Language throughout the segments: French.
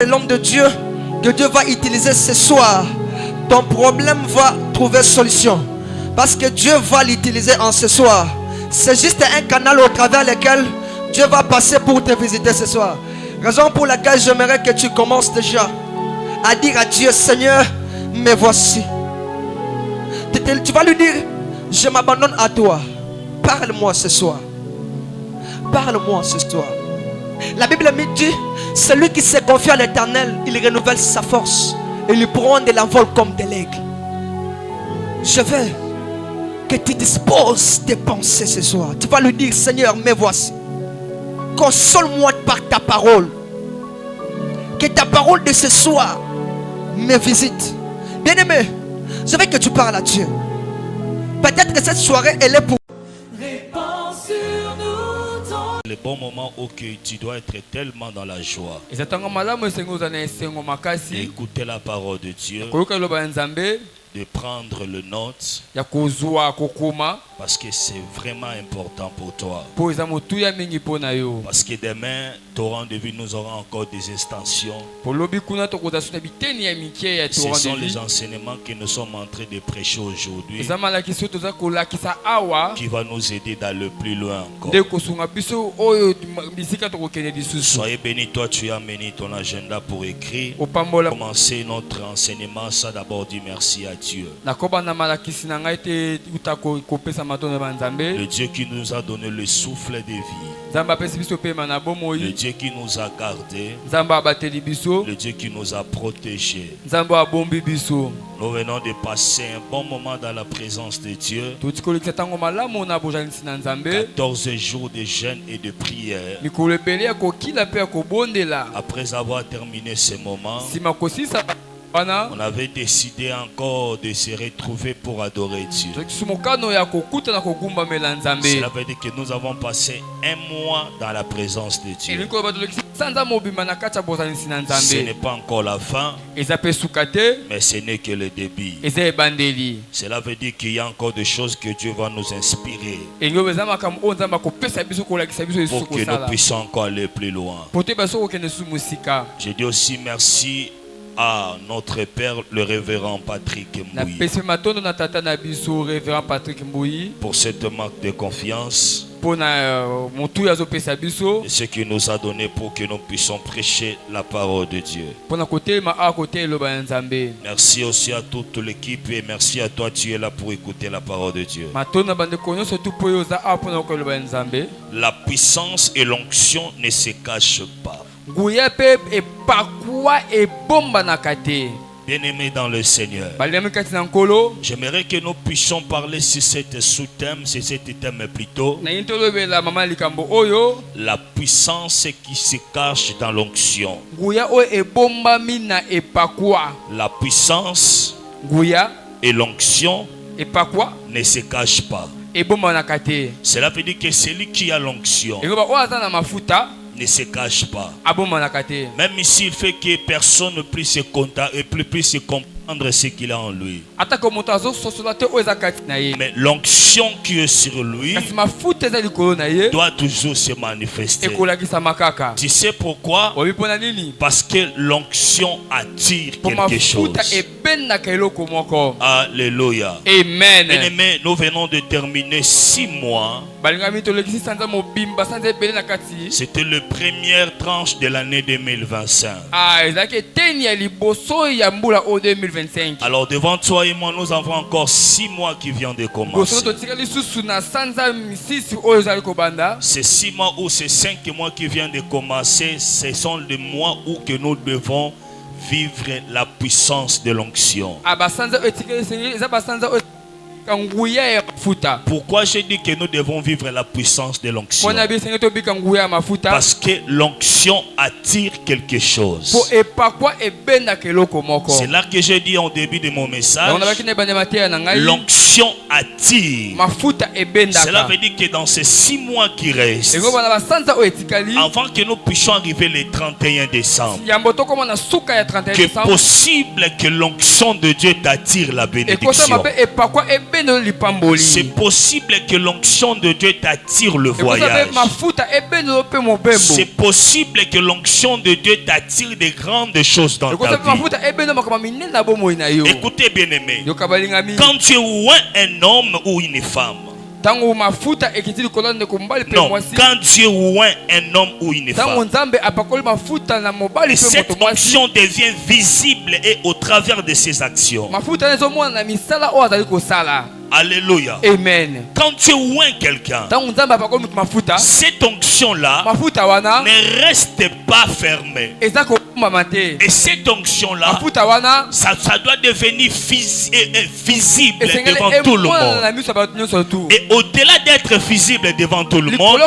L'homme de Dieu que Dieu va utiliser ce soir, ton problème va trouver solution. Parce que Dieu va l'utiliser en ce soir. C'est juste un canal au travers lequel Dieu va passer pour te visiter ce soir. Raison pour laquelle j'aimerais que tu commences déjà à dire à Dieu, Seigneur, me voici. Tu vas lui dire, je m'abandonne à toi. Parle-moi ce soir. Parle-moi ce soir. La Bible me dit, celui qui se confie à l'Éternel, il renouvelle sa force. Et il prend de l'envol comme de l'aigle. Je veux que tu disposes tes pensées ce soir. Tu vas lui dire, Seigneur, me voici. Console-moi par ta parole. Que ta parole de ce soir me visite. Bien-aimé, je veux que tu parles à Dieu. Peut-être que cette soirée, elle est pour... Le bon moment où tu dois être tellement dans la joie. Écouter la parole de Dieu. De prendre le note. Parce que c'est vraiment important pour toi. Parce que demain, ton rendez-vous, nous aurons encore des extensions. Ce sont les enseignements que nous sommes en train de prêcher aujourd'hui qui va nous aider d'aller plus loin encore. Soyez bénis, toi tu as amené ton agenda pour écrire. Commencer notre enseignement, ça d'abord dit merci à Dieu. Le Dieu qui nous a donné le souffle de vie. Le Dieu qui nous a gardés. Le Dieu qui nous a protégés. Nous venons de passer un bon moment dans la présence de Dieu. 14 jours de jeûne et de prière. Après avoir terminé ce moment, on avait décidé encore de se retrouver pour adorer Dieu. Cela veut dire que nous avons passé un mois dans la présence de Dieu. Ce n'est pas encore la fin, mais ce n'est que le début. Cela veut dire qu'il y a encore des choses que Dieu va nous inspirer pour que nous puissions encore aller plus loin. Je dis aussi merci à notre père, le révérend Patrick Mbouyi, pour cette marque de confiance et ce qu'il nous a donné pour que nous puissions prêcher la parole de Dieu. Merci aussi à toute l'équipe et merci à toi, tu es là pour écouter la parole de Dieu. La puissance et l'onction ne se cachent pas. Bien-aimés dans le Seigneur, j'aimerais que nous puissions parler sur cette sous-thème, sur cet thème plutôt. La puissance qui se cache dans l'onction. La puissance et l'onction ne se cachent pas. Cela veut dire que celui qui a l'onction ne se cache pas. Même ici, il fait que personne ne puisse se comprendre ce qu'il a en lui. Mais l'onction qui est sur lui doit toujours se manifester. Tu sais pourquoi? Parce que l'onction attire quelque chose. Alléluia. Amen. Bien-aimés, nous venons de terminer 6 mois. C'était la première tranche de l'année 2025. Alors devant toi et moi, nous avons encore 6 mois qui viennent de commencer. Ces 6 mois ou ces 5 mois qui viennent de commencer, ce sont les mois où que nous devons vivre la puissance de l'onction. Pourquoi j'ai dit que nous devons vivre la puissance de l'onction? Parce que l'onction attire quelque chose. C'est là que j'ai dit au début de mon message, l'onction attire. Cela veut dire que dans ces 6 mois qui restent, avant que nous puissions arriver le 31 décembre, que possible que l'onction de Dieu t'attire la bénédiction. C'est possible que l'onction de Dieu t'attire le voyage. C'est possible que l'onction de Dieu t'attire des grandes choses dans ta vie. Écoutez bien aimé, quand tu oins un homme ou une femme, non, quand Dieu oint un homme ou une femme, cette onction devient visible et au travers de ses actions. Alléluia. Amen. Quand tu oins quelqu'un, cette onction-là ne reste pas fermée. Et cette onction-là, ça doit devenir visible devant tout le monde. Et au-delà d'être visible devant tout le monde,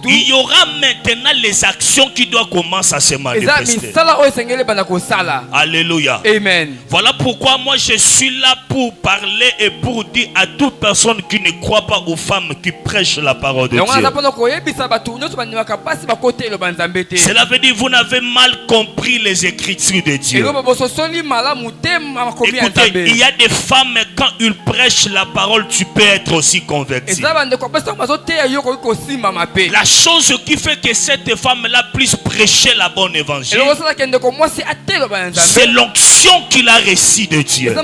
il y aura maintenant les actions qui doivent commencer à se manifester. Alléluia. Amen. Voilà pourquoi moi je suis là pour parler et pour dire à toute personne qui ne croit pas aux femmes qui prêchent la parole de Dieu. Cela veut dire que vous n'avez mal compris les écritures de Dieu. Écoutez, il y a des femmes, quand ils prêchent la parole, tu peux être aussi converti. La chose qui fait que cette femme-là puisse prêcher la bonne évangile, c'est l'onction qu'il a reçue de Dieu.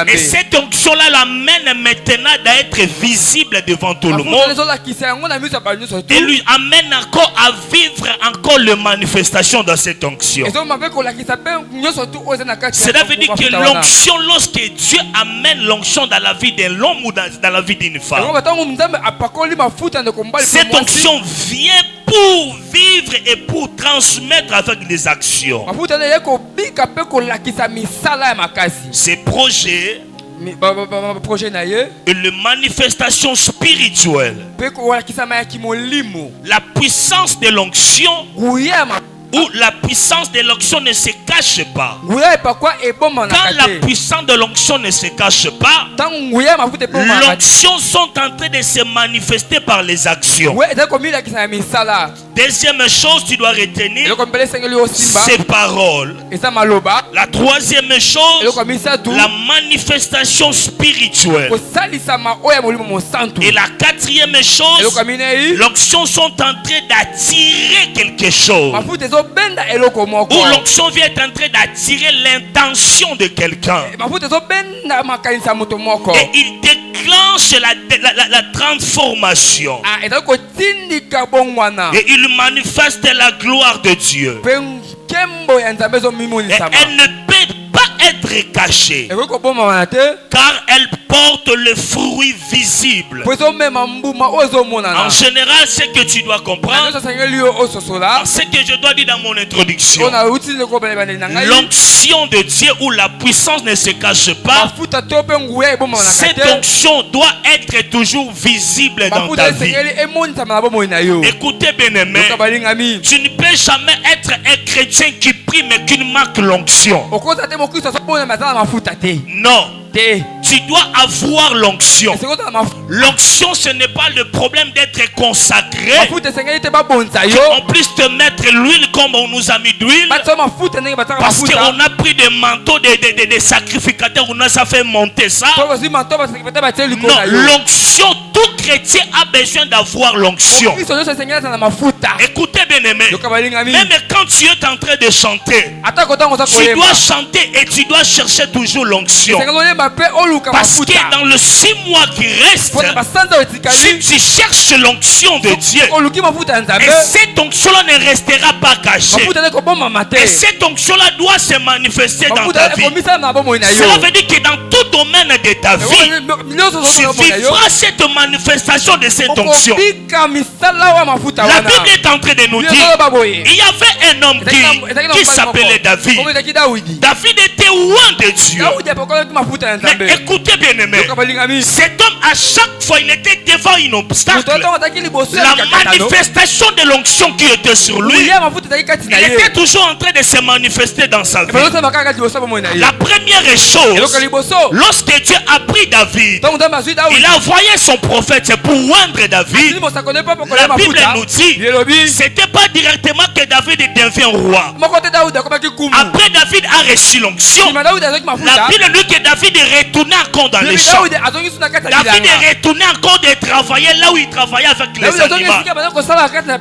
Et cette onction-là l'amène maintenant à être visible devant tout le monde. Et lui amène encore à vivre encore les manifestations dans cette onction. Cela veut dire que l'onction, lorsque Dieu amène l'onction dans la vie d'un homme ou dans la vie d'une femme, cette onction vient pour vivre et pour transmettre avec des actions. Ces projets et les manifestations spirituelles, la puissance de l'onction où la puissance de l'onction ne se cache pas. Quand la puissance de l'onction ne se cache pas, l'onction sont en train de se manifester par les actions. Deuxième chose, tu dois retenir ces paroles. La troisième chose, la manifestation spirituelle. Et la quatrième chose, l'onction sont en train d'attirer quelque chose. Où l'onction vient être en train d'attirer l'intention de quelqu'un. Et il déclenche la transformation. Et il manifeste la gloire de Dieu. Et elle ne peut pas être cachée, car elle porte le fruit visible. En général, ce que tu dois comprendre, ce que je dois dire dans mon introduction, l'onction de Dieu où la puissance ne se cache pas, cette onction doit être toujours visible dans ta vie. Écoutez bien aimé, tu ne peux jamais être un chrétien qui prie mais qui manque l'onction. Non. Tu dois avoir l'onction. L'onction, ce n'est pas le problème d'être consacré. En plus te mettre l'huile comme on nous a mis d'huile. Parce qu'on a pris des manteaux des sacrificateurs, on a fait monter ça. Non, l'onction, tout chrétien a besoin d'avoir l'onction. Écoutez bien aimé, même quand tu es en train de chanter, tu dois chanter et tu dois chercher toujours l'onction. Parce que dans le 6 mois qui restent, si tu cherches l'onction de Dieu, et cette onction-là ne restera pas cachée, et cette onction-là doit se manifester dans ta vie. Cela veut dire que dans tout domaine de ta vie, tu vivras cette manifestation de cette onction. La Bible est en train de nous dire, il y avait un homme qui s'appelait David. David était loin de Dieu. Mais écoutez bien aimé, cet homme à chaque fois il était devant un obstacle. La manifestation de l'onction qui était sur lui, il était toujours en train de se manifester dans sa vie. La première chose, lorsque Dieu a pris David, il a envoyé son prophète pour oindre David. La Bible nous dit, c'était pas directement que David devient roi. Après David a reçu l'onction, la Bible nous dit que David est retourné encore dans les champs. David est retourné encore de travailler là où il travaillait avec les animaux.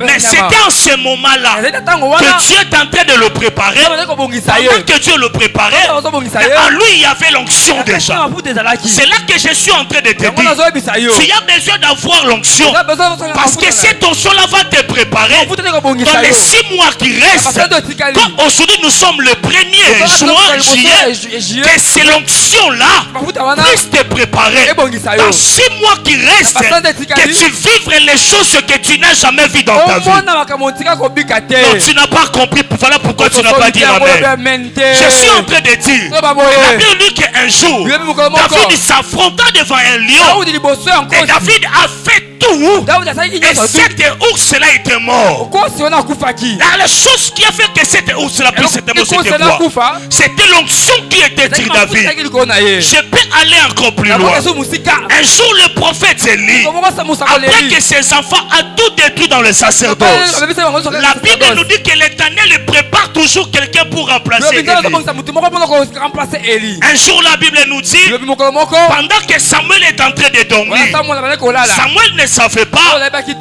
Mais c'était en ce moment-là que Dieu est en train de le préparer. Pendant que Dieu le préparait, en lui il y avait l'onction déjà. C'est là que je suis en train de te dire, tu as besoin d'avoir l'onction. Parce que cette onction-là va te préparer dans les 6 mois qui restent. Comme aujourd'hui nous sommes le 1er juillet, que c'est l'onction-là puisse te préparer dans 6 mois qui restent, que tu vivres les choses que tu n'as jamais vues dans ta vie. Non, tu n'as pas compris, voilà pourquoi tu n'as pas dit amen. Je suis en train de dire, la Bible dit qu'un jour David s'affronta devant un lion et David a fait tout, et cet ours-là était mort. La chose qui a fait que cet ours-là puisse être mort, c'était quoi? C'était l'onction qui était sur David. Je peux aller encore plus loin. Un jour le prophète Élie, après que ses enfants a tout détruit dans le sacerdoce, la Bible nous dit que l'Éternel prépare toujours quelqu'un pour remplacer Élie. Un jour la Bible nous dit, pendant que Samuel est en train de dormir, Samuel ne savait pas,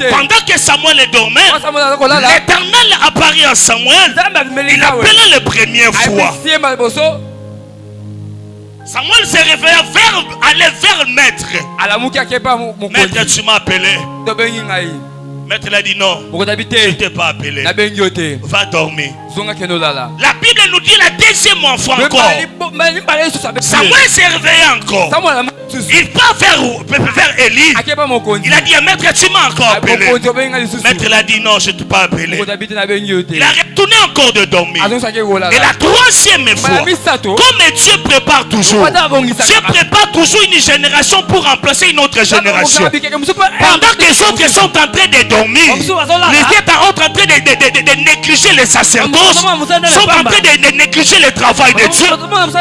pendant que Samuel dormait, l'Éternel apparut à Samuel. Il appela la première fois. Samuel se réveilla aller vers le maître. Maître, tu m'as appelé. Maître l'a dit non, je ne t'ai pas appelé. Va dormir. La Bible nous dit la deuxième fois encore. Samuel s'est réveillé encore. Il part vers Élie. Il a dit, maître, tu m'as encore appelé. Maître l'a dit non, je ne t'ai pas appelé. Il a retourné encore de dormir. Et la troisième fois, comme Dieu prépare toujours, Dieu prépare toujours une génération pour remplacer une autre génération. Pendant que les autres sont en train de dormir, les autres sont en train de négliger les sacerdoces, sont en train de négliger le travail de Dieu.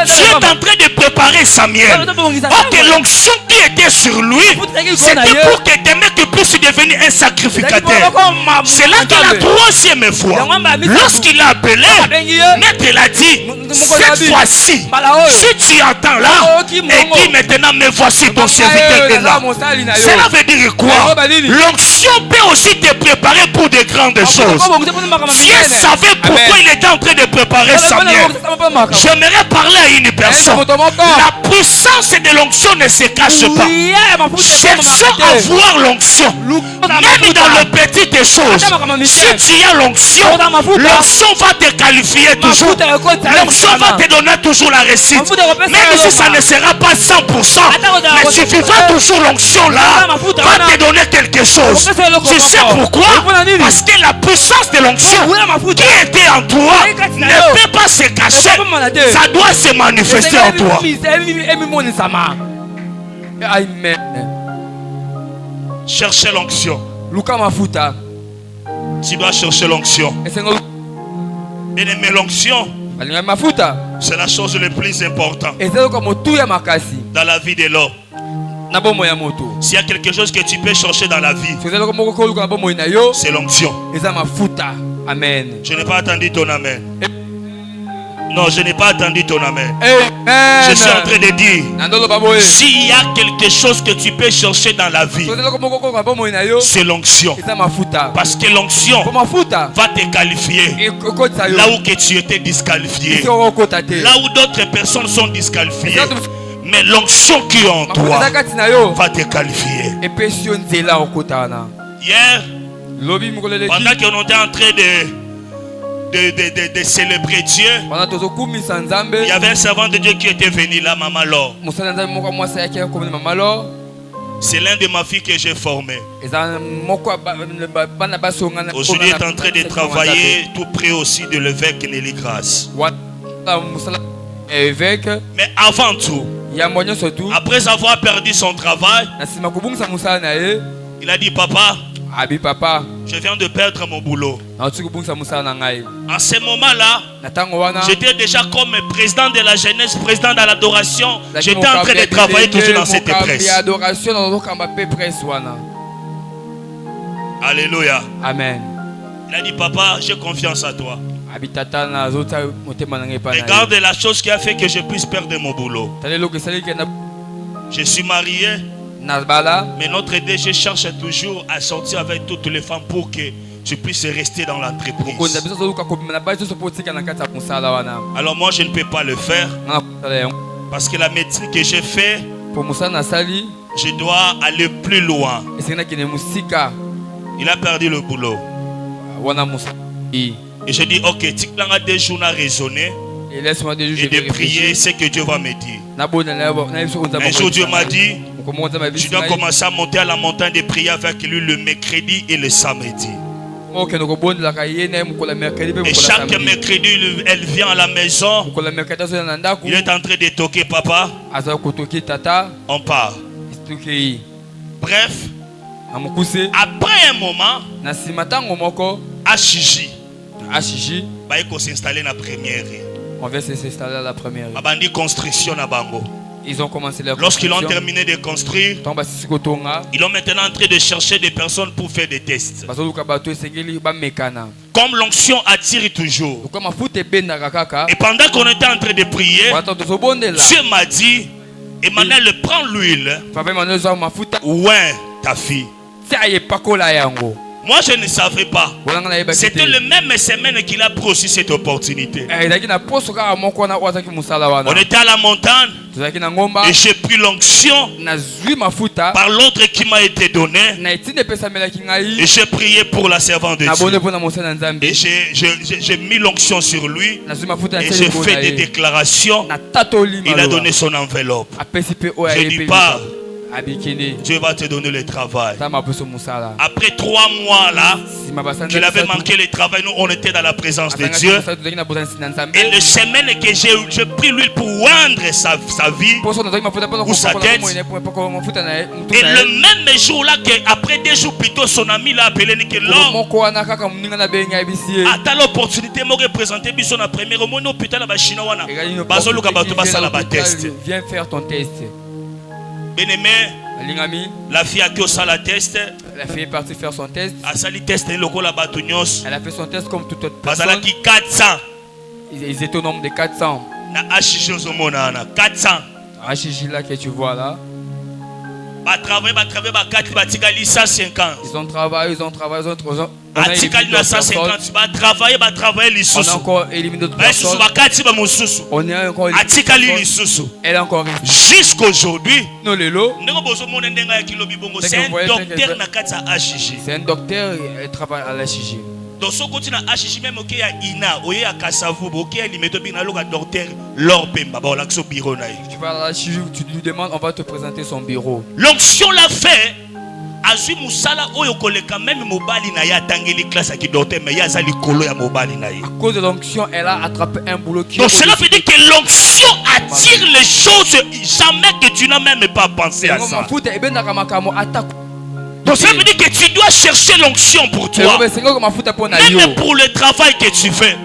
Dieu est en train de préparer Samuel. Ok, l'onction qui était sur lui, c'était pour que demain tu puisses devenir un sacrificateur. C'est là que la troisième fois, lorsqu'il a appelé, maître l'a dit, cette fois-ci, si tu entends là, et dis maintenant, mais voici ton serviteur est là. Cela veut dire quoi? L'onction peut aussi te préparer pour de grandes choses. Dieu savait pourquoi il était en train de préparer Samuel. J'aimerais parler à une personne. La puissance de l'onction ne se cache pas. Cherchons à voir l'onction. Même dans les petites choses. Si tu as l'onction, l'onction va te qualifier toujours. L'onction va te donner toujours la réussite. Même si ça ne sera pas 100%, mais si tu vas toujours l'onction là, va te donner quelque chose. Tu sais pourquoi? Parce que la puissance de l'onction qui était en toi ne peut pas se cacher. Ça doit se manifester en toi. Amen. Cherchez l'onction. Tu dois chercher l'onction. Bien aimé, l'onction, c'est la chose la plus importante dans la vie de l'homme. S'il y a quelque chose que tu peux chercher dans la vie, c'est l'onction. Amen. Je n'ai pas attendu ton amen. Non, je n'ai pas attendu ton amen. Je suis en train de dire, s'il y a quelque chose que tu peux chercher dans la vie, c'est l'onction. Parce que l'onction va te qualifier là où que tu étais disqualifié, là où d'autres personnes sont disqualifiées. Mais l'onction qui est en toi va te qualifier. Hier, pendant qu'on était en train de célébrer Dieu, il y avait un servant de Dieu qui était venu là, Maman Laure. C'est l'un de ma fille que j'ai formé. Aujourd'hui, il est en train de travailler tout près aussi de l'évêque Nelly Grace. Mais avant tout, après avoir perdu son travail, il a dit, papa, je viens de perdre mon boulot. En ce moment-là, j'étais déjà comme président de la jeunesse, président de l'adoration. J'étais en train de travailler toujours dans cette presse. Alléluia. Amen. Il a dit, papa, j'ai confiance à toi. Regarde la chose qui a fait que je puisse perdre mon boulot. Je suis marié, mais notre DG cherche toujours à sortir avec toutes les femmes pour que je puisse rester dans l'entreprise. Alors moi je ne peux pas le faire parce que la médecine que j'ai fait, je dois aller plus loin. Il a perdu le boulot. Et je dis ok, tu as 2 jours à raisonner et de prier ce que Dieu va me dire. Un jour Dieu m'a dit, je dois commencer à monter à la montagne de prier avec lui le mercredi et le samedi. Et chaque mercredi, elle vient à la maison. Il est en train de toquer papa. On part. Bref, après un moment, Ashiji va s'installer dans la première. On va s'installer à la première. Ils ont commencé leur Lorsqu'ils ont terminé de construire, ils sont maintenant en train de chercher des personnes pour faire des tests. Comme l'onction attire toujours. Et pendant qu'on était en train de prier, Dieu m'a dit, Emmanuel, prends l'huile. Ouais, ta fille. Moi je ne savais pas. C'était le même semaine qu'il a pris aussi cette opportunité. On était à la montagne et j'ai pris l'onction par l'autre qui m'a été donné. Et j'ai prié pour la servante de Dieu. Et j'ai mis l'onction sur lui. Et j'ai fait des déclarations. Il a donné son enveloppe. J'ai dit pas. Dieu va te donner le travail. Après 3 mois là, qu'il avait manqué le travail, nous on était dans la présence de Dieu. Et le semaine que j'ai pris l'huile pour oindre sa vie ou sa tête. Et le même jour là, après 2 jours plus tôt, son ami l'a appelé l'homme. À l'opportunité, me représenter dans la première mois, nous putain la Chinois. Viens faire ton test. Bien-aimé, la fille a fait la test. La fille est partie faire son test. Elle a fait son test comme toute autre personne. 400. Ils étaient au nombre de 400. 400. HJ là que tu vois là. Ils ont travaillé, ils ont travaillé. On a encore éliminé d'autres personnes. On est encore elle est encore jusqu'aujourd'hui. C'est un docteur, il travaille à l'HJ. Donc, si on continue à HJ, même au Kenya, tu vas à l'HJ, tu lui demandes, on va te présenter son bureau. L'onction l'a fait. Azui musala oyo koleka même mobali na ya tangeli classe qui doté mais ya za likolo ya mobali na ye. À cause de l'onction, elle a attrapé un boulot qui. Donc cela veut dire que l'onction attire les choses jamais que tu n'as même pas pensé à ça. Donc ça veut dire que tu dois chercher l'onction pour toi. Même pour le travail que tu fais.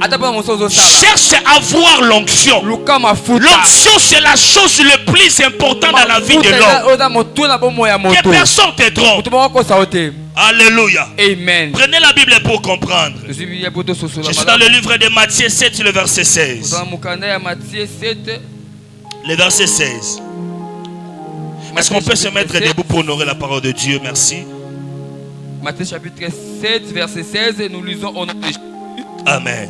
Cherche à voir l'onction. L'onction c'est la chose la plus importante dans la vie de l'homme. Que personne te trompe. Alléluia. Amen. Prenez la Bible pour comprendre. Je suis dans le livre de Matthieu 7, le verset 16. Le verset 16. Est-ce qu'on peut se mettre debout pour honorer la parole de Dieu? Merci. Matthieu chapitre 7, verset 16, et nous lisons au nom de Jésus. Amen.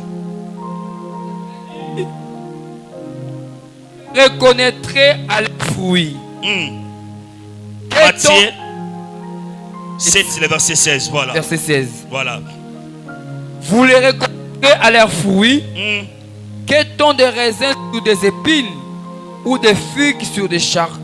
Reconnaîtrez à leurs fruits. Matthieu 7, le verset 16. Voilà. Verset 16. Voilà. Vous les reconnaîtrez à leurs fruits. Qu'est-on de raisins sur des épines ou des figues sur des charbons?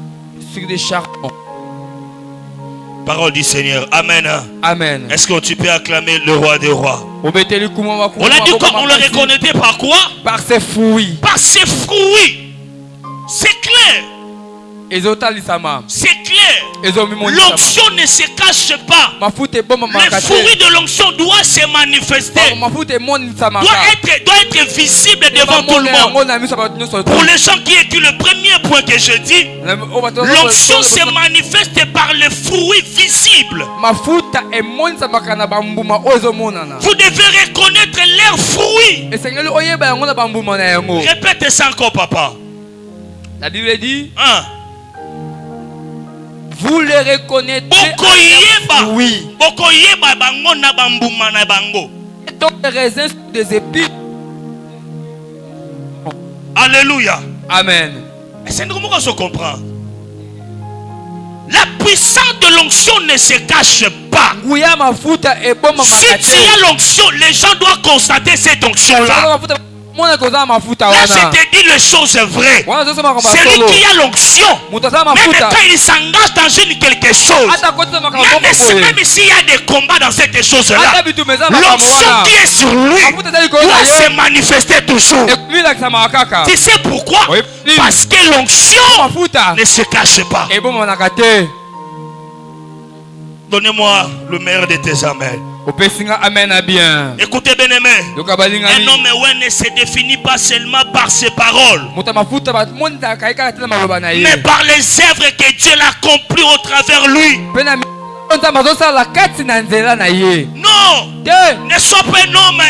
Parole du Seigneur. Amen. Amen. Est-ce que tu peux acclamer le roi des rois? On a dit qu'on le reconnaît par quoi? Par ses fruits. Par ses fruits. C'est clair. C'est clair. l'onction ne se cache pas. Le fruit de l'onction doit se manifester. Doit être visible devant tout le monde. Pour les gens qui écoutent, le premier point que je dis, l'onction se manifeste par le fruit visible. Vous devez reconnaître leurs fruits. Répète ça encore, papa. La Bible dit, vous les reconnaîtrez. Oui. Les raisins sur des épis. Alléluia. Amen. C'est nous qu'on se comprend. La puissance de l'onction ne se cache pas. Si tu as l'onction, les gens doivent constater cette onction-là. Là, je te dis les choses vraies. Celui qui a l'onction, même quand il s'engage dans quelque chose, même s'il y a des combats dans cette chose-là, l'onction qui est sur lui doit se manifester toujours. Tu sais pourquoi? Parce que l'onction ne se cache pas. Donnez-moi le meilleur de tes amens. Écoutez bien aimé, un homme ne se définit pas seulement par ses paroles, mais par les œuvres que Dieu a accomplies au travers lui. Non, ne sois pas un homme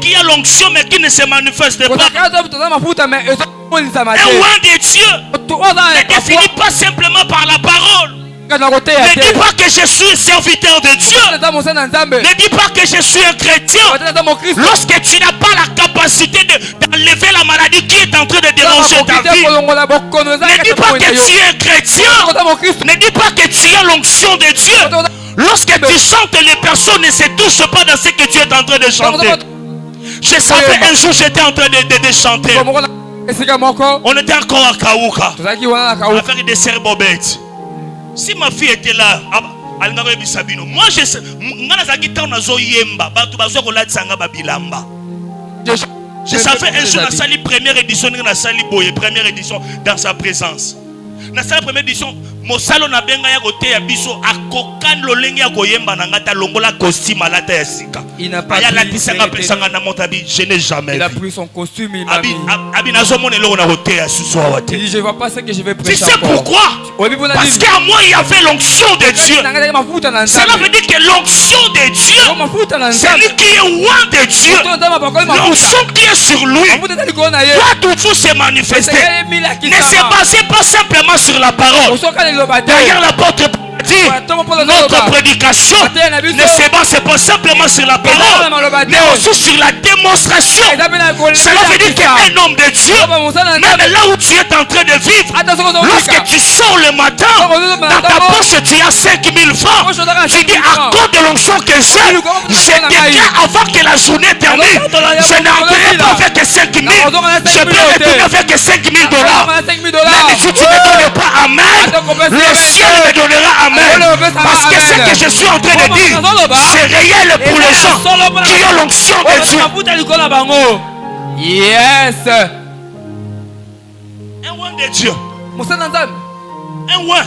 qui a l'onction mais qui ne se manifeste pas. Un roi de Dieu ne définit pas simplement par la parole. Ne dis pas que je suis serviteur de Dieu. Ne dis pas que je suis un chrétien. Lorsque tu n'as pas la capacité d'enlever la maladie qui est en train de déranger ta vie, ne dis pas que tu es un chrétien. Ne dis pas que tu as l'onction de Dieu. Lorsque tu chantes, les personnes ne se touchent pas dans ce que tu es en train de chanter. Je savais un jour, j'étais en train de chanter. On était encore à Kaouka. On a fait des cerbobettes. Si ma fille était là, moi je sais, je savais un jour dans la première édition, première édition dans sa présence. Dans sa première édition, Mosalo na benga ya kote ya biso akokan lolengi ya koyemba na ngata longola costume alata ya sika. Aya la tisanga pesanga na montabi, je n'ai jamais. Il a pris son costume, il m'a mis. Abi nazo mone lo na kote ya suso wate. Il dit je vois pas ce que je vais prêcher. Tu sais pourquoi? Parce qu'à moi il y avait l'onction de Dieu. Cela veut dire que l'onction de Dieu, c'est lui qui est roi de Dieu. L'onction qui est sur lui doit toujours se manifester. Ne se basez pas simplement sur la parole. D'ailleurs l'apôtre dit, notre prédication ne se base pas simplement sur la parole, mais aussi sur la démonstration. Cela veut dire qu'un homme de Dieu, même là où tu es en train de vivre, lorsque tu sors le matin, dans ta poche tu as 5000 francs, tu dis à cause de l'onction que j'ai quelqu'un avant que la journée termine, je n'arriverai pas avec 5000, je peux retourner avec 5000 $. Même si tu ne donnes pas amen, le ciel me donnera amen. Parce que ce que je suis en train de dire, c'est réel pour les gens qui ont l'onction de Dieu. Yes. Un roi de Dieu. Un roi.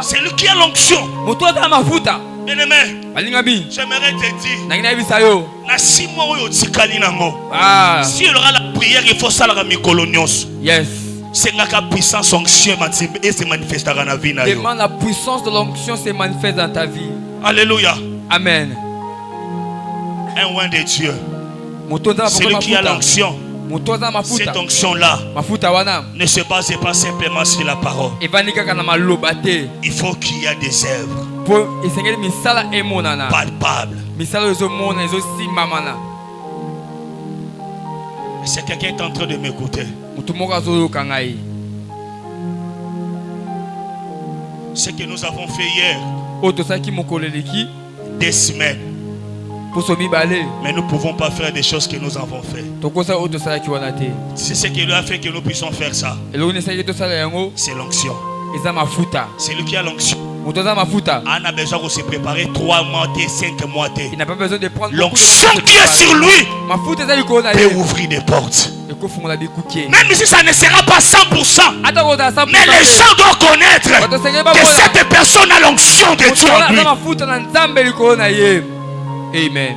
C'est lui qui a l'onction. Bien-aimé, j'aimerais te dire, na 6 mois où tu as si il y aura la prière, il faut ça la mikolonios. Yes. C'est la puissance onction et se manifestera dans la vie. Demande la puissance de l'onction se manifeste dans ta vie. Alléluia. Amen. Un roi de Dieu. Celui qui a l'onction. Cette onction-là ne se base pas simplement sur la parole. Il faut qu'il y ait des œuvres palpables. C'est quelqu'un qui est en train de m'écouter. Ce que nous avons fait hier, des semaines. Mais nous ne pouvons pas faire des choses que nous avons fait. C'est ce qui lui a fait que nous puissions faire ça. C'est l'onction. C'est lui qui a l'onction. On a besoin de se préparer 3 mois, 5 mois. Il n'a pas besoin de prendre l'onction qui est sur lui peut ouvrir des portes. Même si ça ne sera pas 100%, mais les gens doivent connaître que cette personne a l'onction de Dieu en lui. Amen.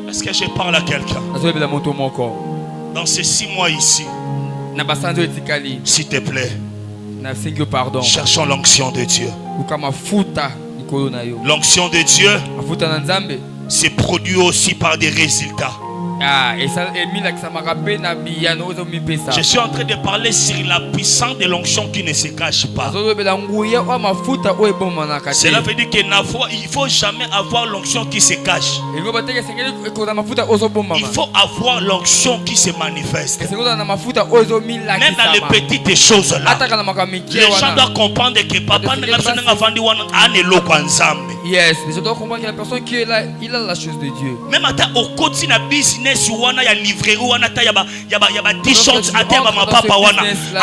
Est-ce que je parle à quelqu'un? Dans ces 6 mois ici, s'il te plaît, cherchons l'onction de Dieu. L'onction de Dieu se produit aussi par des résultats. Je suis en train de parler sur la puissance de l'onction qui ne se cache pas. Cela veut dire qu'il ne faut jamais avoir l'onction qui se cache. Il faut avoir l'onction qui se manifeste. Même dans les petites choses là. Les gens doivent comprendre que papa n'a pas vendu un. Yes, les gens doivent comprendre qu'il y a une personne qui est là, il a la chose de Dieu. Même au quotidien business il y a livrairie il y a t-shirts à terre ma papa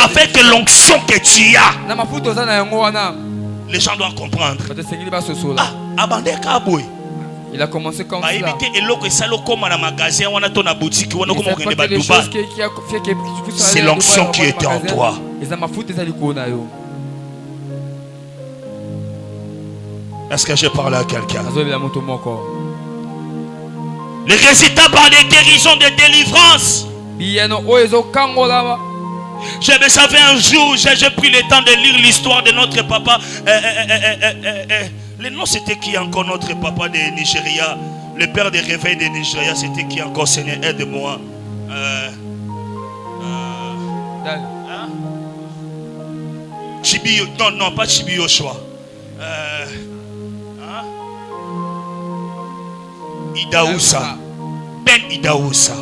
avec l'onction que tu as. Les gens doivent comprendre. Il a commencé comme ça. Il y a des choses qui a fait que c'est l'onction qui était en toi. Est-ce que je parle à quelqu'un? Les résultats par des guérisons, des délivrances. Je savais un jour, j'ai pris le temps de lire l'histoire de notre papa. Le nom c'était qui encore notre papa de Nigeria? Le père des réveils de Nigeria, c'était qui encore? Seigneur, aide-moi. Chibi, non, pas Chibi Yoshua. Idaoussa. Ben Idaoussa.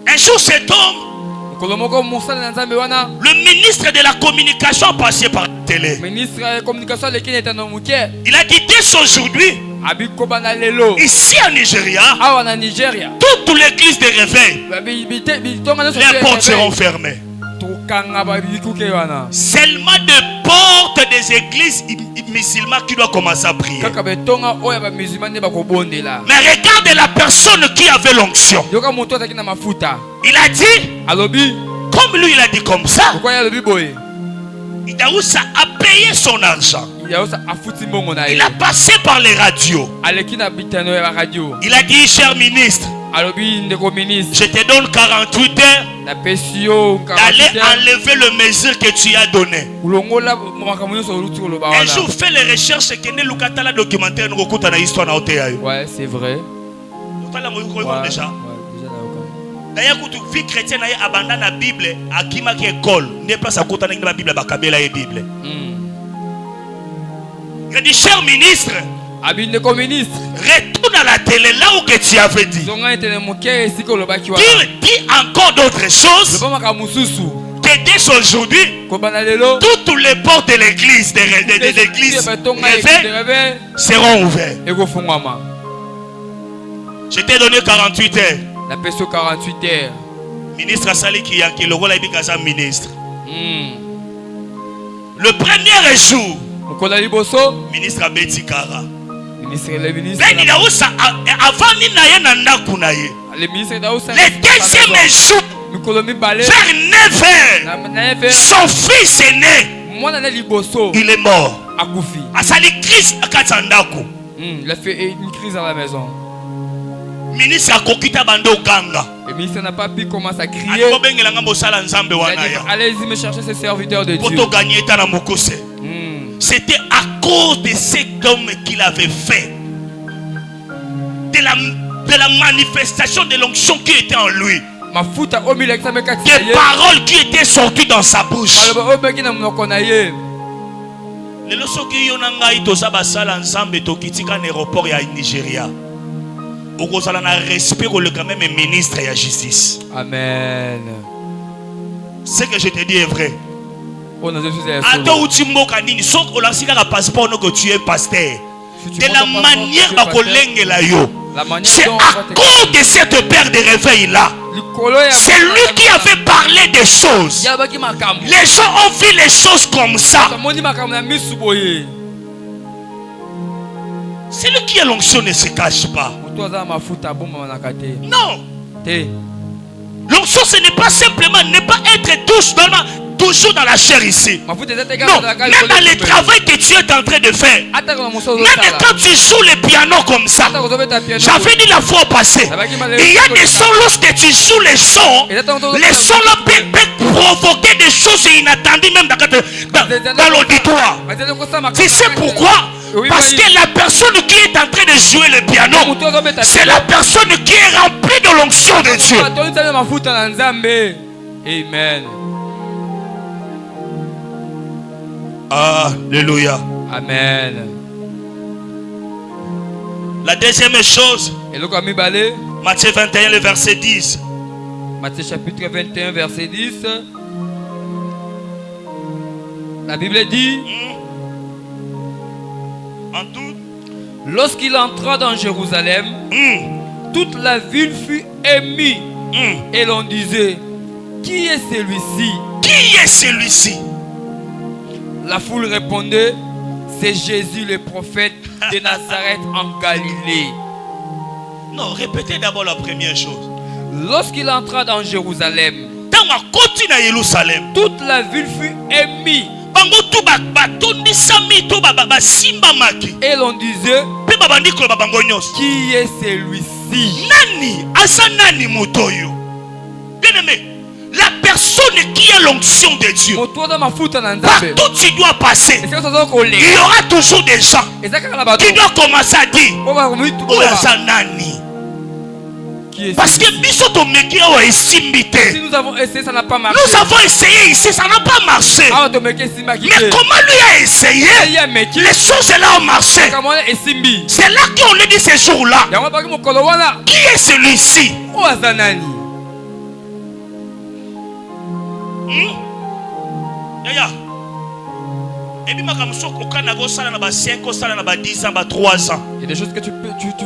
Un jour cet homme, le ministre de la communication passé par la télé. Il a dit dès aujourd'hui, ici en Nigeria, toutes les églises de réveil, les portes seront fermées. Seulement des portes des églises musulmanes qui doivent commencer à prier. Mais regarde la personne qui avait l'onction. Il a dit, comme lui il a dit comme ça, Idaoussa a payé son argent. Il a passé par les radios. Il a dit, cher ministre, je te donne 48 heures d'aller enlever le mesure que tu as donné. Un jour, fais les recherches que ne lukata la documentaire nous raconte dans l'histoire na oteya. Ouais, c'est vrai. Déjà. D'ailleurs, quand tu vis chrétien na abandonne la Bible, akima qui école, ne place à côté na Bible ba kabela la Bible. Il dit, cher ministre, retourne à la télé là où que tu avais dit. Dis encore d'autres choses. Que dès aujourd'hui, toutes les portes de l'église, de l'église seront ouvertes. Je t'ai donné 48 heures. La personne 48 heures. Ministre Asali qui a le rôle de ministre. Le premier jour, ministre Abeti Kara. Le deuxième jour, vers 9h, son fils est né. Il est mort. Il a fait une crise à la maison. Ministre a kokita bando ganga. Le ministre n'a pas pu commencer à crier. Allez-y me chercher ces serviteurs de Dieu. C'était à cause de cet homme qu'il avait fait. De la manifestation de l'onction qui était en lui. Des paroles qui étaient sorties dans sa bouche. Les leçons qui y ont aéroport à Nigeria. Au respect le quand même ministre et la justice. Amen. Ce que je te dis est vrai. De la manière c'est à cause de cette paire de réveil là C'est lui qui avait parlé des choses. Les gens ont vu les choses comme ça. Celui qui a l'onction ne se cache pas. Non. L'onction, ce n'est pas simplement ne pas être toujours dans la chair ici. Non, même dans le travail que tu es en train de faire. Même quand tu joues le piano comme ça. J'avais dit la fois passée. Il y a des sons, lorsque tu joues les sons là peuvent provoquer des choses inattendues même dans l'auditoire. Tu sais pourquoi? Parce que la personne qui est en train de jouer le piano, c'est la personne qui est remplie de l'onction de Dieu. Amen. Alléluia. Amen. La deuxième chose, Matthieu 21, le verset 10. Matthieu chapitre 21, verset 10. La Bible dit, en tout, lorsqu'il entra dans Jérusalem, toute la ville fut émue. Et l'on disait, qui est celui-ci? Qui est celui-ci? La foule répondait, c'est Jésus le prophète de Nazareth en Galilée. Non, répétez d'abord la première chose. Lorsqu'il entra dans Jérusalem, toute la ville fut émue. Et l'on disait, qui est celui-ci? Bien-aimé, la personne qui a l'onction de Dieu, partout tu dois passer, il y aura toujours des gens qui doivent commencer à dire, où est Zanani? Parce que si nous avons essayé, ça n'a pas marché. Nous avons essayé ici, ça n'a pas marché. Mais comment lui a essayé? Les choses là ont marché. C'est là qu'on a dit ces jours-là. Qui est celui-ci? Il y a des choses que tu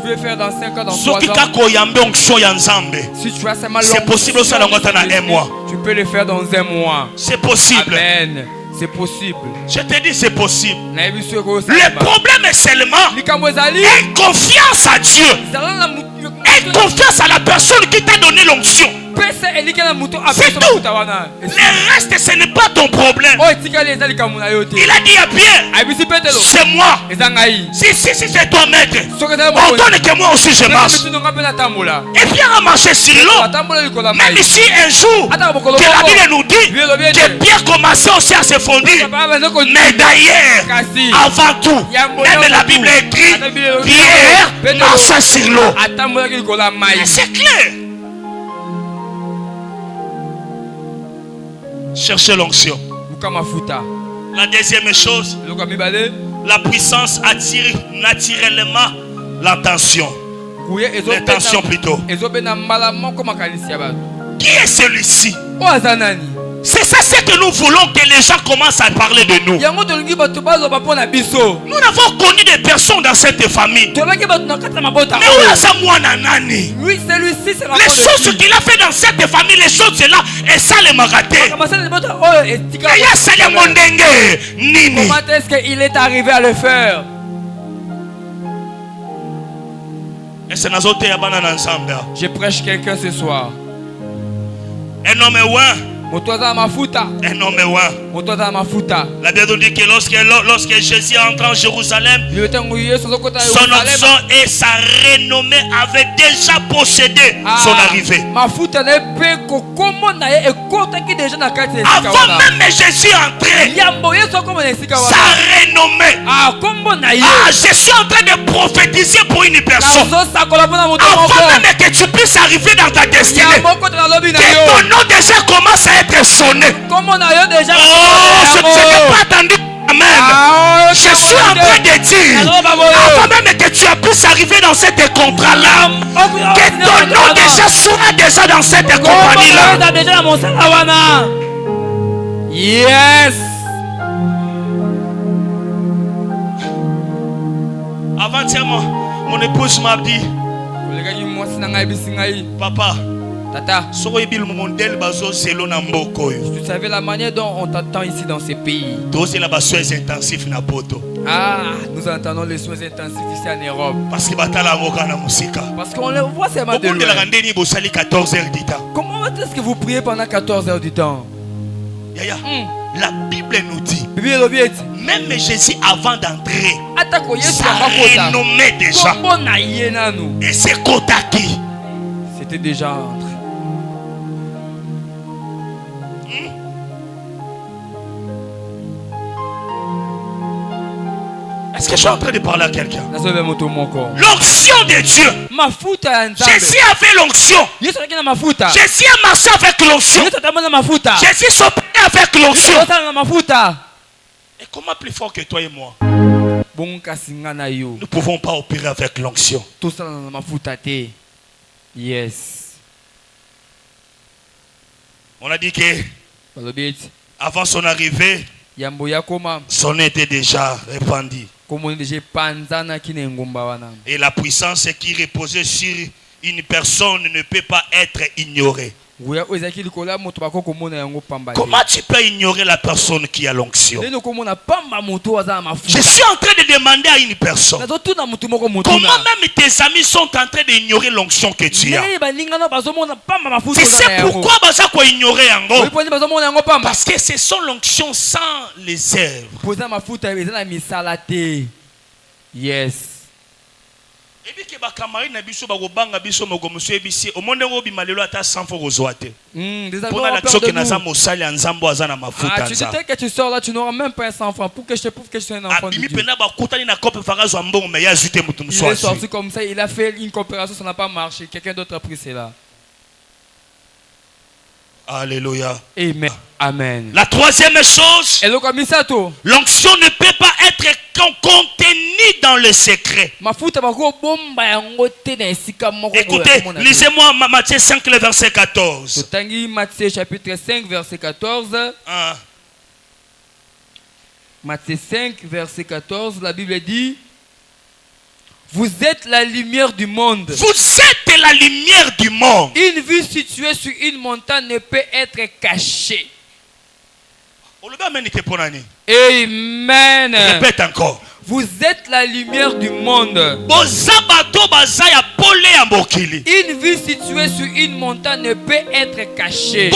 veux faire dans 5 ans, dans 3 ans. Si tu as seulement c'est possible aussi dans un mois. Tu peux le faire dans 1 mois. C'est possible. Amen. C'est possible. Je te dis c'est possible. Le problème est seulement une confiance à Dieu. Une confiance à la personne qui t'a donné l'onction. C'est tout. Le reste, ce n'est pas ton problème. Il a dit à Pierre, c'est moi. Si c'est toi, maître, ordonne que moi aussi je marche. Et Pierre a marché sur l'eau. Même ici, un jour, que la Bible nous dit que Pierre commençait aussi à se fondir. Mais d'ailleurs, avant tout, même la Bible écrit, Pierre marchait sur l'eau. C'est clair. Cherchez l'onction. La deuxième chose, la puissance attire naturellement l'attention. L'intention plutôt. Qui est celui-ci? C'est ça ce que nous voulons, que les gens commencent à parler de nous. Nous avons connu des personnes dans cette famille. Mais où est-ce moi Nanani? Les choses qu'il a fait dans cette famille, les choses là, et ça les m'a raté. Comment est-ce qu'il est arrivé à le faire? Je prêche quelqu'un ce soir. Un homme un homme la Bible dit que lorsque Jésus entre en Jérusalem, son onction et sa renommée avaient déjà possédé son arrivée. Avant même Jésus entrer, sa renommée. Je suis en train de prophétiser pour une personne. Avant même que tu puisses arriver dans ta destinée, que ton nom déjà commence à être sonné. Oh, je n'ai pas attendu. Amen. Je suis en train de dire, avant même que tu puisses arriver dans cette contrat-là, que ton nom déjà soit déjà dans cette compagnie-là. Yes. Avant-hier, mon épouse m'a dit, papa, Tata, tu savais la manière dont on t'attend ici dans ces pays. Ah, nous entendons les soins intensifs ici en Europe. Parce qu'on les voit seulement de loin. Comment est-ce que vous priez pendant 14 heures du temps? La Bible nous dit, même Jésus avant d'entrer, ça renommait déjà. Et c'est Kotaki. C'était déjà entré. Est-ce que je suis en train de parler à quelqu'un? L'onction de Dieu. Jésus avait l'onction. Jésus a marché avec l'onction. Jésus s'opérait avec l'onction. Et comment plus fort que toi et moi? Nous ne pouvons pas opérer avec l'onction. Yes. On a dit que avant son arrivée, son nez était déjà répandu. Et la puissance qui reposait sur une personne ne peut pas être ignorée. Comment tu peux ignorer la personne qui a l'onction? Je suis en train de demander à une personne, comment même tes amis sont en train d'ignorer l'onction que tu as? Tu sais pourquoi ils ont ignoré? Parce que ce sont l'onction sans les œuvres. Yes. Tu sais que tu sors là, tu n'auras même pas un 100 francs pour que je te prouve que je suis un enfant de Dieu. Il est sorti comme ça, il a fait une coopération, ça n'a pas marché. Quelqu'un d'autre a pris cela. Alléluia. Amen. Amen. La troisième chose, l'onction ne peut pas être contenue dans le secret. Écoutez, lisez-moi Matthieu 5, le verset 14. Matthieu chapitre 5, verset 14. Matthieu 5, verset 14, la Bible dit: vous êtes la lumière du monde. Vous êtes la lumière du monde. Une ville située sur une montagne ne peut être cachée. Amen. Répète encore. Vous êtes la lumière du monde. Une ville située sur une montagne ne peut être cachée.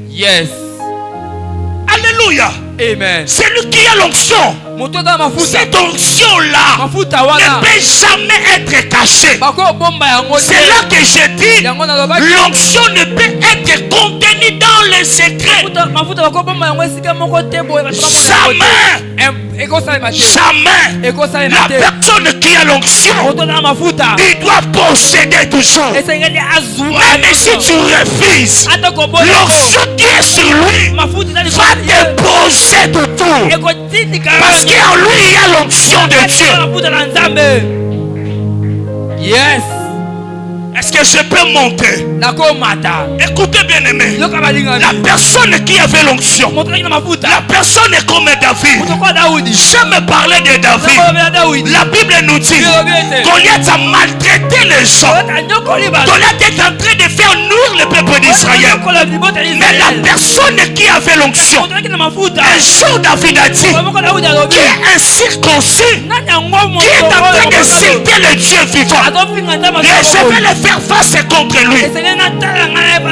Yes. Alléluia. Amen. C'est lui qui a l'onction. Cette onction-là ne peut jamais être cachée. C'est là que je dis, l'onction ne peut être contenue dans les secrets. Jamais la personne qui a l'onction, il doit posséder tout ça. Même si tu refuses, l'onction qui est sur lui va te poser de tout. Parce qu'en lui il y a l'onction de Dieu. Yes. Est-ce que je peux monter? Écoutez bien aimé. La personne qui avait l'onction, la personne est comme David. J'aime parler de David. La Bible nous dit Goliath a maltraité les gens. Goliath est en train de faire nuire le peuple d'Israël. Mais la personne qui avait l'onction, un jour David a dit, qui est incirconcis, qui est en train de citer le Dieu vivant, et je vais le faire face contre lui.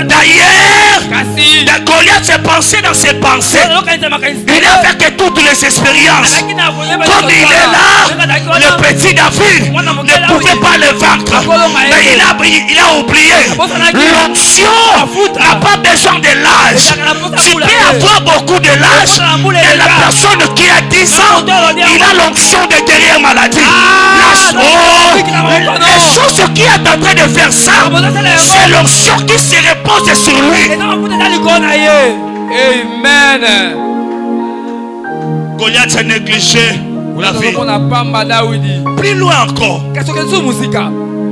D'ailleurs, Goliath s'est pensé dans ses pensées. Il a fait que toutes les expériences. Comme il est là, le petit David ne pouvait pas le vaincre. Mais il a oublié. L'onction n'a pas besoin de l'âge. Tu peux avoir beaucoup de l'âge. Et la personne qui a 10 ans, il a l'onction de guérir maladie. Les choses qui est en train de faire ça, c'est l'onction qui se repose sur lui. Amen. Goliath a négligé la vie. Plus loin encore,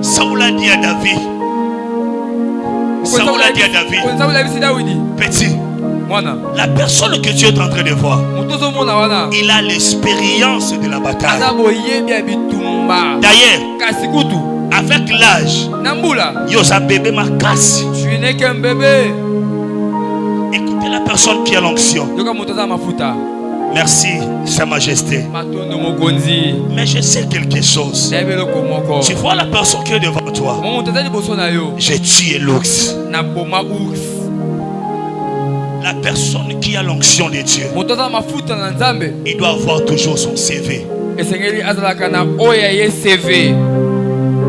Saoul a dit à David, petit, La personne que tu es en train de voir, il a l'expérience de la bataille. D'ailleurs, avec l'âge, bébé ma casse. Tu n'es qu'un bébé. Écoutez la personne qui a l'onction. Merci, Sa Majesté. Mais je sais quelque chose. Tu vois la personne qui est devant toi. J'ai tué l'ours. La personne qui a l'onction de Dieu, il doit avoir toujours son CV.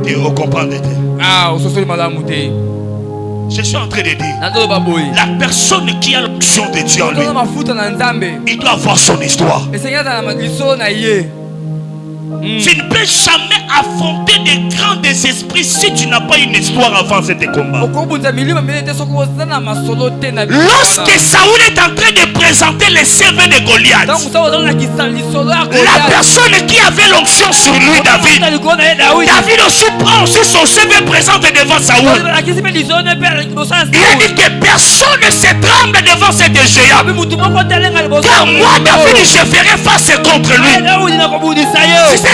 Et vous comprenez? Je suis en train de dire, la personne qui a l'onction de Dieu en lui, il doit avoir son histoire. Tu ne peux jamais affronter des grands des esprits si tu n'as pas une histoire avant cet combat. Lorsque Saoul est en train de présenter les CV de Goliath, la personne qui avait l'onction sur lui, David aussi prend aussi son CV présente devant Saoul. Il a dit que personne ne se tremble devant cet géant, car moi David je ferai face contre lui.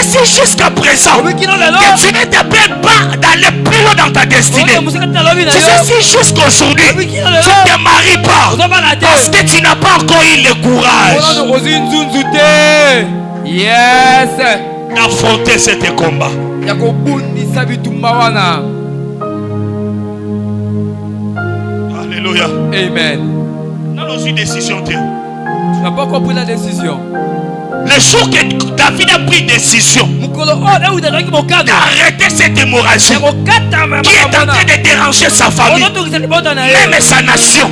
Si jusqu'à présent que tu ne te perds pas d'aller plus loin dans ta destinée, si jusqu'aujourd'hui tu ne te maries pas parce que tu n'as pas encore eu le courage d'affronter ce combat. Alléluia. Amen. Dans une décision, tu n'as pas compris la décision. Le jour que David a pris décision d'arrêter cette hémorragie qui est en train de déranger sa famille, même sa nation,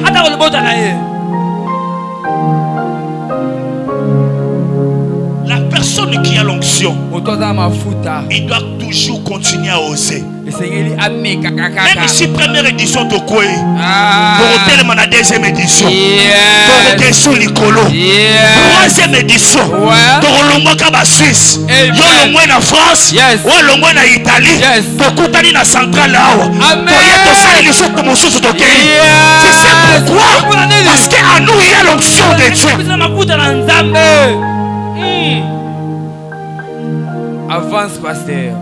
la personne qui a l'onction, il doit toujours continuer à oser. Même si première édition de Koué, pour tel la deuxième édition, pour question Nicolo, troisième édition, pour le mois Kaba Suisse, le mois en France, le mois en Italie, pour Koutani na centrale là, pour y être ça les autres mon chose de pays. C'est pourquoi, parce qu'à nous il y a l'onction de Dieu. Avance, pasteur.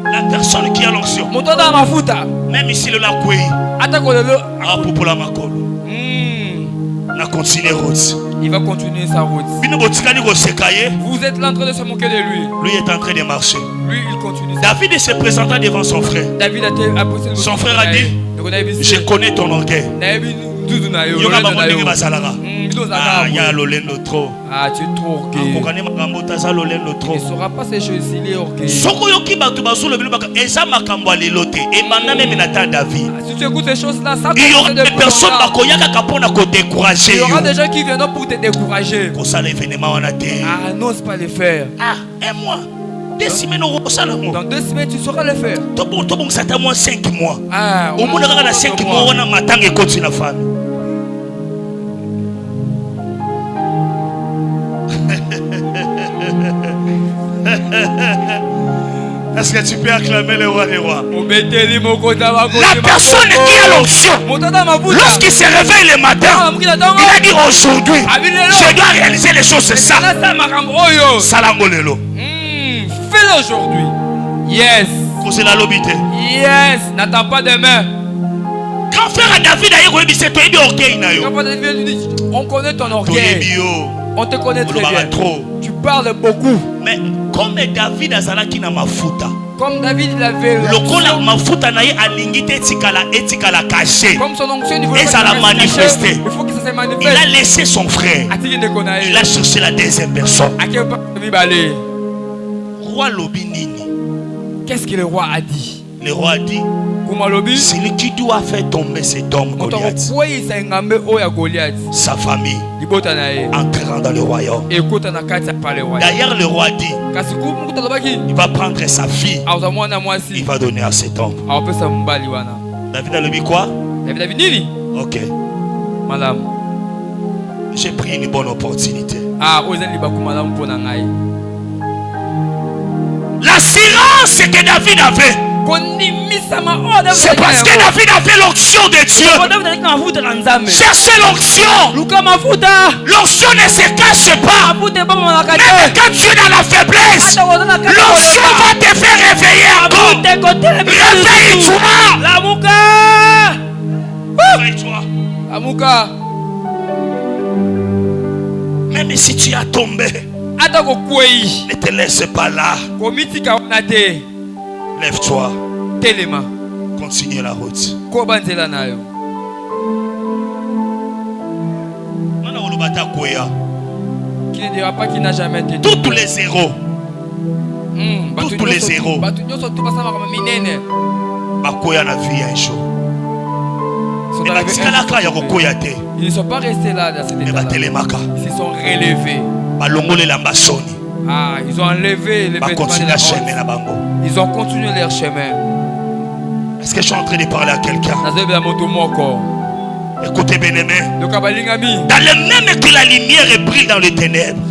La personne qui a l'onction, même ici le Lakoué, pour la Makolo, na continue route. Il va continuer sa route. Vous êtes là en train de se moquer de lui. Lui est en train de marcher. Lui, il continue. David se présentant devant son frère. Son frère a dit, je connais ton orgueil. Il y a l'olendo trop. Ah, tu es trop orgueilleux. Il ne saura pas ces choses, il est orgueilleux. Si tu écoutes ces choses-là, ça il y aura des personnes il y aura des gens qui viendront pour te décourager. Ah, n'ose pas le faire. Ah, et moi 2 semaines au dans 2 semaines, tu sauras le faire. Ça t'a moins 5 mois. Ah, au moins, on a 5 mois, on a matin et continue la femme. Est-ce que tu peux acclamer le roi des rois? La personne qui a l'onction, lorsqu'il se réveille le matin, il a dit aujourd'hui, je dois réaliser les choses, c'est ça. Salangolelo. Fais-le aujourd'hui. Yes. Yes. N'attends pas demain. Quand frère David a eu on connaît ton orgueil. On te connaît très bien. Tu parles beaucoup. Mais comme David a zalaki na mafuta. Comme David il avait lokola mafuta na ye alingite etikala caché. Comme son onction il l'a manifesté. Il faut que ça se manifeste. Il a laissé son frère. Il a cherché la deuxième personne. Roi lobi nini. Qu'est-ce que le roi a dit? Le roi a dit, celui qui doit faire tomber cet homme Goliath, sa famille, entrera dans le royaume. D'ailleurs, le roi dit, il va prendre sa fille, il va donner à cet homme. David a dit quoi? Ok. Madame, j'ai pris une bonne opportunité. L'assurance que David avait, C'est parce que David avait l'onction de Dieu. Cherchez l'onction. L'onction ne se cache pas. Même quand tu es dans la faiblesse, l'onction va te faire réveiller encore. Réveille-toi. Réveille-toi. Même si tu as tombé, ne te laisse pas là. Lève-toi. Continue la route. Qui ne dira pas qu'il n'a jamais été. Tous les héros. Tous les héros. Bakoya na vie un jour. Ils ne sont pas restés là dans cette état-là. Ils se sont relevés. Ah, ils ont enlevé les vêtements de la honte. Ils ont continué leur chemin. Est-ce que je suis en train de parler à quelqu'un? Écoutez, bien-aimé. Dans le même que la lumière brille dans les ténèbres.